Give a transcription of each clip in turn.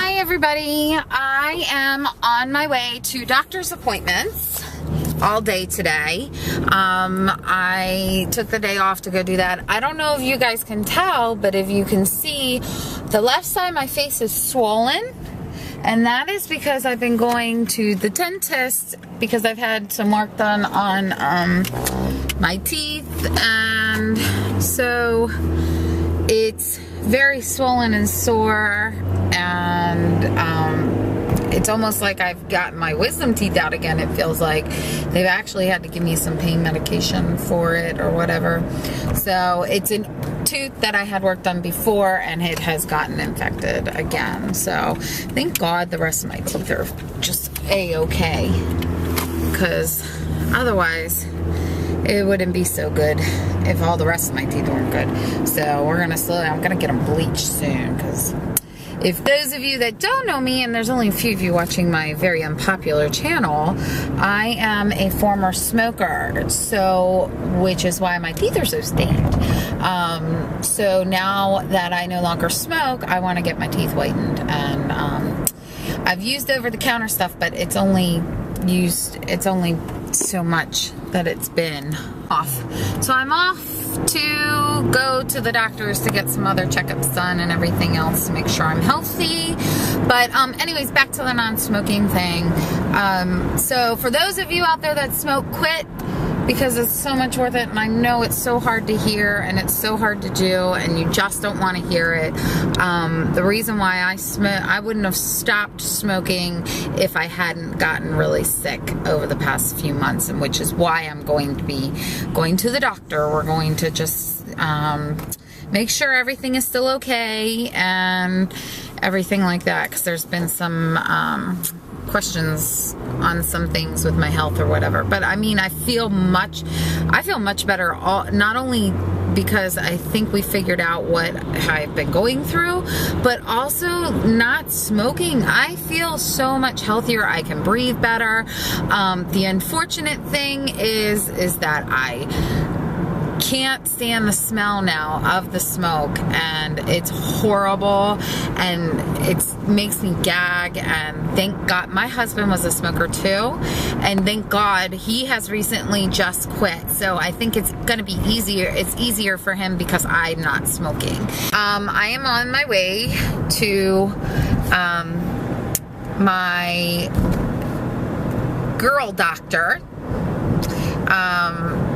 Hi everybody, I am on my way to doctor's appointments all day today. I took the day off to go do that. I don't know if you guys can tell, but if you can see, the left side of my face is swollen, and that is because I've been going to the dentist because I've had some work done on my teeth, and so it's very swollen and sore, and it's almost like I've gotten my wisdom teeth out again. It feels like they've actually had to give me some pain medication for it or whatever. So it's a tooth that I had work done before, and it has gotten infected again. So thank God the rest of my teeth are just a-okay, because otherwise it wouldn't be so good if all the rest of my teeth weren't good. So we're gonna I'm gonna get them bleached soon, because if those of you that don't know me, and there's only a few of you watching my very unpopular channel, I am a former smoker, so which is why my teeth are so stained. So now that I no longer smoke, I want to get my teeth whitened, and I've used over-the-counter stuff, but it's only so much that it's been off. So I'm off to go to the doctors to get some other checkups done and everything else to make sure I'm healthy. But anyways, back to the non-smoking thing. So for those of you out there that smoke, quit, because it's so much worth it, and I know it's so hard to hear and it's so hard to do, and you just don't want to hear it. The reason why I wouldn't have stopped smoking if I hadn't gotten really sick over the past few months, and which is why I'm going to be going to the doctor. We're going to just make sure everything is still okay and everything like that, because there's been some questions on some things with my health or whatever. But I mean, I feel much better, not only because I think we figured out what I've been going through, but also not smoking. I feel so much healthier. I can breathe better. The unfortunate thing is that I can't stand the smell now of the smoke, and it's horrible, and it makes me gag. And thank God my husband was a smoker too, and thank God he has recently just quit, so I think it's gonna be easier. It's easier for him because I'm not smoking. I am on my way to my girl doctor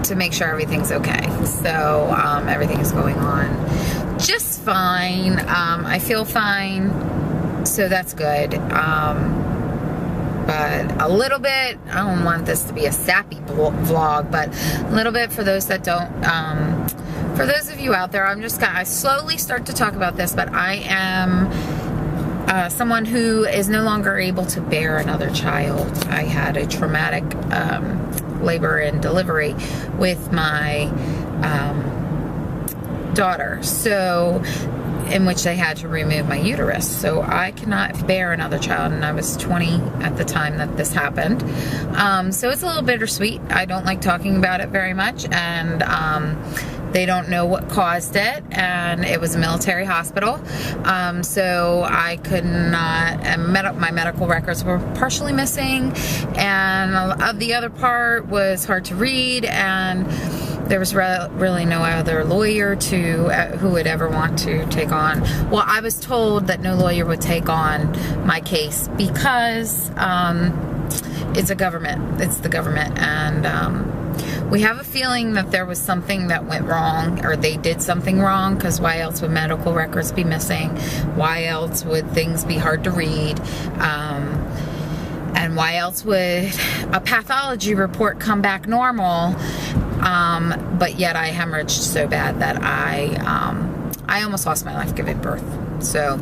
to make sure everything's okay. So everything is going on just fine. I feel fine, so that's good. But a little bit, I don't want this to be a sappy vlog, but a little bit for those that don't, for those of you out there, I slowly start to talk about this, but I am someone who is no longer able to bear another child. I had a traumatic labor and delivery with my daughter, so in which they had to remove my uterus. So I cannot bear another child, and I was 20 at the time that this happened. So it's a little bittersweet. I don't like talking about it very much, and they don't know what caused it, and it was a military hospital. So I could not, and my medical records were partially missing, and the other part was hard to read, and there was really no other lawyer who would ever want to take on. Well, I was told that no lawyer would take on my case because it's the government, and we have a feeling that there was something that went wrong, or they did something wrong, because why else would medical records be missing? Why else would things be hard to read? And why else would a pathology report come back normal? But yet I hemorrhaged so bad that I almost lost my life giving birth. So,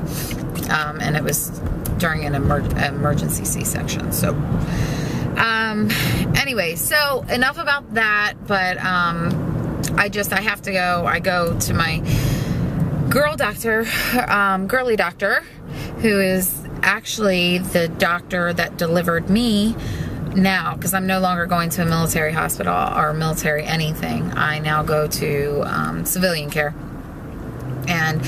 and it was during an emergency C-section. So, anyway, so enough about that, but I have to go. I go to my girly doctor, who is actually the doctor that delivered me now, because I'm no longer going to a military hospital or military anything. I now go to civilian care. And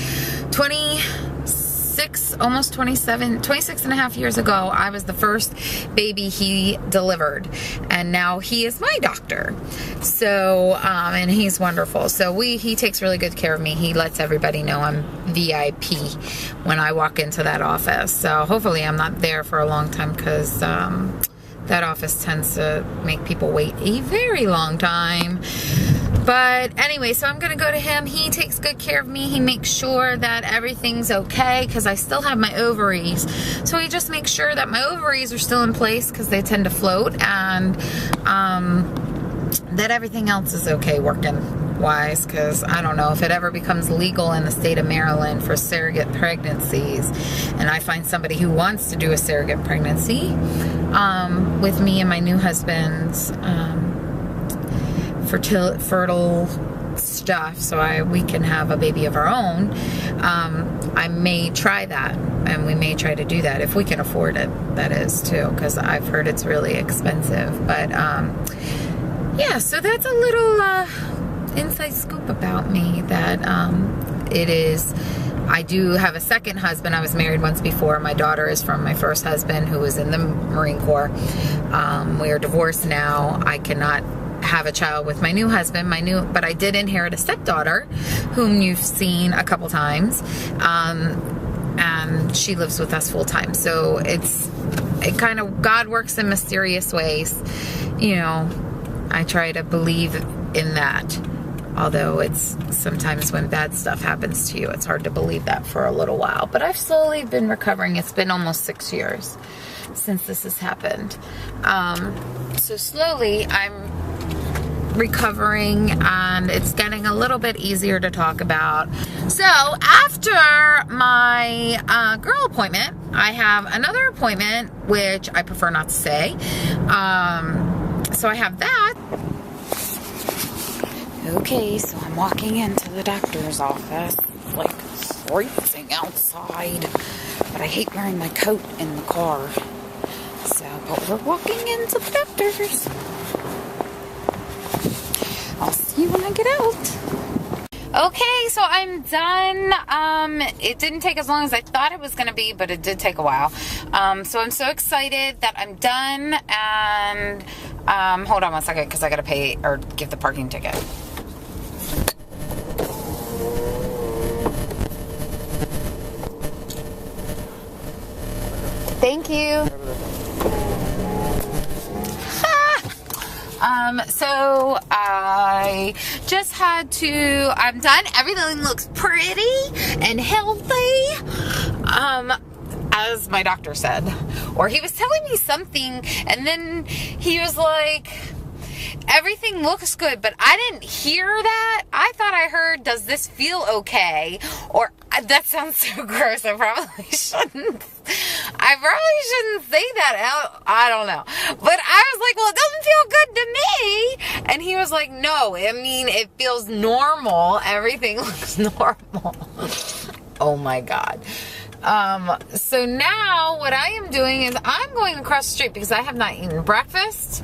26 26, almost 27, 26 and a half years ago, I was the first baby he delivered. And now he is my doctor. So, and he's wonderful. So he takes really good care of me. He lets everybody know I'm VIP when I walk into that office. So hopefully I'm not there for a long time, because that office tends to make people wait a very long time. But anyway, so I'm going to go to him. He takes good care of me. He makes sure that everything's okay, because I still have my ovaries. So he just makes sure that my ovaries are still in place, because they tend to float, and that everything else is okay working wise, because I don't know if it ever becomes legal in the state of Maryland for surrogate pregnancies, and I find somebody who wants to do a surrogate pregnancy with me and my new husband's fertile stuff, so we can have a baby of our own. I may try that, and we may try to do that if we can afford it, that is, too, because I've heard it's really expensive. But yeah, so that's a little inside scoop about me, that I do have a second husband. I was married once before. My daughter is from my first husband, who was in the Marine Corps. We are divorced now. I cannot have a child with my new husband, but I did inherit a stepdaughter whom you've seen a couple times, and she lives with us full time. So it kind of, God works in mysterious ways, you know. I try to believe in that, although it's sometimes when bad stuff happens to you, it's hard to believe that for a little while. But I've slowly been recovering. It's been almost 6 years since this has happened. So slowly I'm recovering, and it's getting a little bit easier to talk about. So after my girl appointment, I have another appointment, which I prefer not to say. So I have that. Okay, so I'm walking into the doctor's office. It's like freezing outside, but I hate wearing my coat in the car. So, but we're walking into the doctor's. I'll see you when I get out. Okay, so I'm done. It didn't take as long as I thought it was going to be, but it did take a while. So I'm so excited that I'm done. And hold on one second, because I got to pay or give the parking ticket. Thank you. So I just had to, I'm done. Everything looks pretty and healthy, as my doctor said. Or he was telling me something, and then he was like, everything looks good, but I didn't hear that. I thought I heard, does this feel okay? Or, that sounds so gross. I probably shouldn't say that out. I don't know. But I was like, well, it doesn't feel good to me. And he was like, no, I mean, it feels normal. Everything looks normal. Oh my God. So now what I am doing is I'm going across the street, because I have not eaten breakfast.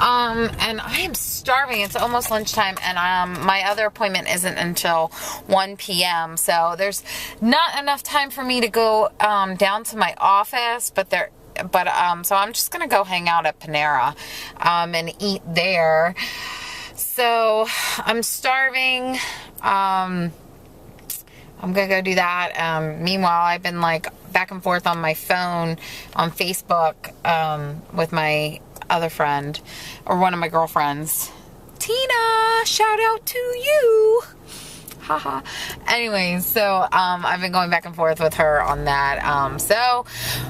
And I am starving. It's almost lunchtime, and my other appointment isn't until 1 p.m. So there's not enough time for me to go down to my office, so I'm just gonna go hang out at Panera and eat there. So I'm starving. I'm gonna go do that. Meanwhile, I've been like back and forth on my phone on Facebook with my other friend, or one of my girlfriends, Tina. Shout out to you. Haha. Anyways, so I've been going back and forth with her on that. So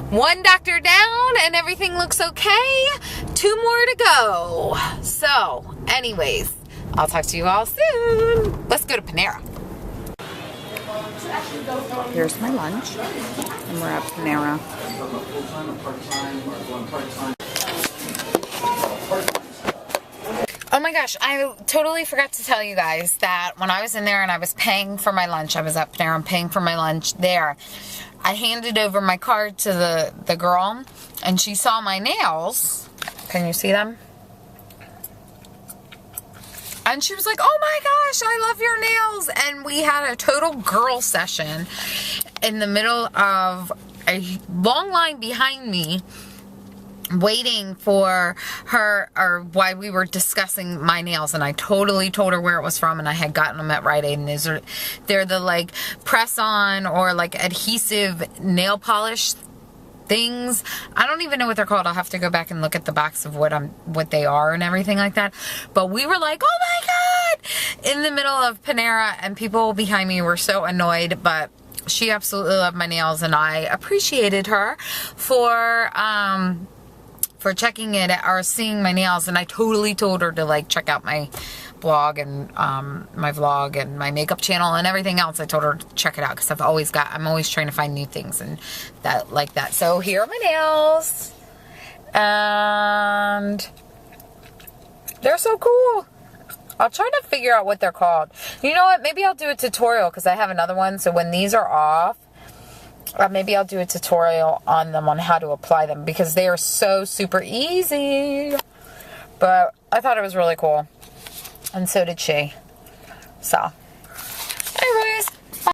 one doctor down, and everything looks okay. 2 more to go. So anyways, I'll talk to you all soon. Let's go to Panera. Here's my lunch, and we're at Panera. Oh my gosh, I totally forgot to tell you guys that when I was in there and I was paying for my lunch, I was at Panera, I'm paying for my lunch there. I handed over my card to the girl, and she saw my nails. Can you see them? And she was like, oh my gosh, I love your nails. And we had a total girl session. in the middle of a long line behind me, waiting for her, or while we were discussing my nails, and I totally told her where it was from, and I had gotten them at Rite Aid, and they're the like press-on or like adhesive nail polish things. I don't even know what they're called. I'll have to go back and look at the box of what they are and everything like that. But we were like, oh my God, in the middle of Panera, and people behind me were so annoyed, but she absolutely loved my nails, and I appreciated her for checking it or seeing my nails. And I totally told her to like check out my blog and my vlog and my makeup channel and everything else. I told her to check it out because I'm always trying to find new things and that like that. So here are my nails, and they're so cool. I'll try to figure out what they're called. You know what? Maybe I'll do a tutorial because I have another one. So when these are off, maybe I'll do a tutorial on them, on how to apply them, because they are so super easy. But I thought it was really cool. And so did she. So